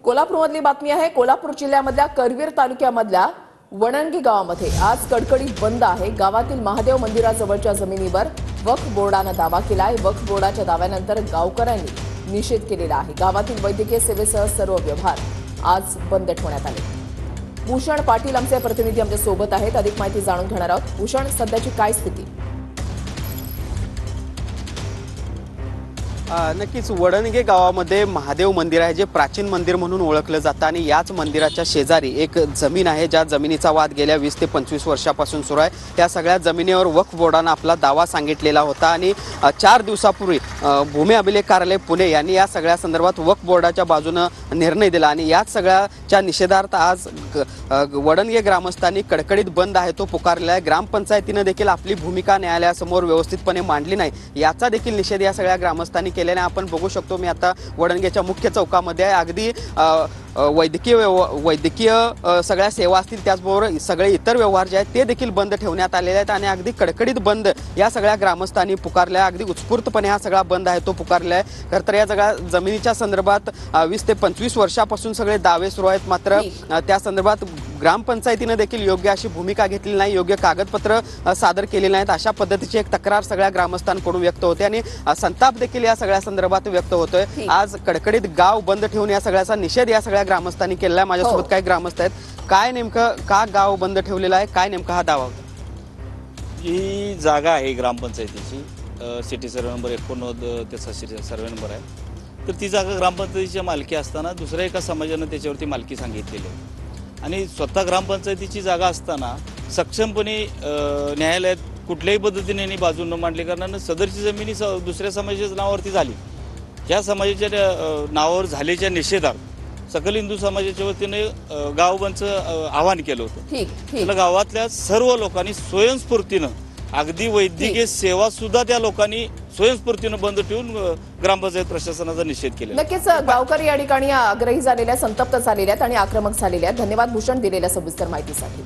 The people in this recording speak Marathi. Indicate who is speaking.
Speaker 1: कोल्हापूरमधली बातमी आहे। कोल्हापूर जिल्ह्यामधल्या करवीर तालुक्यामधल्या वणंगी गावामध्ये आज कडकडीत बंद आहे। गावातील महादेव मंदिराजवळच्या जमिनीवर वक्फ बोर्डाने दावा केलाय। वक्फ बोर्डाच्या दाव्यानंतर गावकऱ्यांनी निषेध केलेला आहे। गावातील वैद्यकीय सेवेसह सर्व व्यवहार आज बंद ठेवण्यात आले। भूषण पाटील आमचे प्रतिनिधी आमच्या सोबत आहेत, अधिक माहिती जाणून घेणार आहोत। भूषण, सध्याची काय स्थिती?
Speaker 2: नक्कीच वडणगे गावामध्ये महादेव मंदिर आहे, जे प्राचीन मंदिर म्हणून ओळखलं जातं आणि याच मंदिराच्या शेजारी एक जमीन आहे, ज्या जमिनीचा वाद गेल्या 20 ते 25 वर्षापासून सुरू आहे। त्या सगळ्या जमिनीवर वक्फ बोर्डाने आपला दावा सांगितलेला होता आणि 4 दिवसापूर्वी भूमी अभिलेख कार्यालय पुणे यांनी या सगळ्या संदर्भात वक्फ बोर्डाच्या बाजूने निर्णय दिला आणि याच सगळ्याच्या निषेधार्थ आज वडणगे ग्रामस्थांनी कडकडीत बंद आहे तो पुकारलेला आहे। ग्रामपंचायतीने देखील आपली भूमिका न्यायालयासमोर व्यवस्थितपणे मांडली नाही, याचा देखील निषेध या सगळ्या ग्रामस्थांनी केल्याने आपण बघू शकतो। मी आता वडणगेच्या मुख्य चौकामध्ये आहे। अगदी वैद्यकीय सगळ्या सेवा असतील, त्याचबरोबर सगळे इतर व्यवहार जे आहेत ते देखील बंद ठेवण्यात आलेले आहेत आणि अगदी कडकडीत बंद या सगळ्या ग्रामस्थांनी पुकारला आहे। अगदी उत्स्फूर्तपणे हा सगळा बंद आहे तो पुकारला आहे। खरं तर या सगळ्या जमिनीच्या संदर्भात 20 ते 25 वर्षापासून सगळे दावे सुरू आहेत, मात्र त्या संदर्भात ग्रामपंचायतीने देखील योग्य अशी भूमिका घेतली नाही, योग्य कागदपत्र सादर केलेली नाहीत, अशा पद्धतीची एक तक्रार सगळ्या ग्रामस्थांकडून व्यक्त होते आणि संताप देखील या सगळ्या संदर्भात व्यक्त होतोय। आज कडकडीत गाव बंद ठेवून या सगळ्याचा निषेध या सगळ्या ग्रामस्थांनी केलेला आहे। माझ्यासोबत काही ग्रामस्थ आहेत, काय नेमकं का गाव बंद ठेवलेला आहे, काय नेमका हा दावा होता?
Speaker 3: ही जागा आहे ग्रामपंचायतीची, सिटी सर्वे नंबर 89 त्याचा सर्वे नंबर आहे। तर ती जागा ग्रामपंचायतीच्या मालकी असताना दुसऱ्या एका समाजाने त्याच्यावरती मालकी सांगितलेली आहे आणि स्वतः ग्रामपंचायतीची जागा असताना सक्षमपणे न्यायालयात कुठल्याही पद्धतीने बाजू न मांडली कारणाने सदरची जमिनी दुसऱ्या समाजाच्या नावावरती झाली। या समाजाच्या नावावर झाल्याच्या निषेधार्थ सकल हिंदू समाजाच्या वतीने गावबंदचं आवाहन केलं होतं। त्याला गावातल्या सर्व लोकांनी स्वयंस्फूर्तीनं, अगदी वैद्यकीय सेवा सुद्धा त्या लोकांनी स्वयंस्फूर्तीनं बंद ठेवून ग्रामपंचायत प्रशासनाचा निषेध केला।
Speaker 1: नक्कीच गावकरी या ठिकाणी आग्रही झालेल्या, संतप्त झालेल्या आणि आक्रमक झालेल्या। धन्यवाद भूषण, दिलेल्या सविस्तर माहितीसाठी।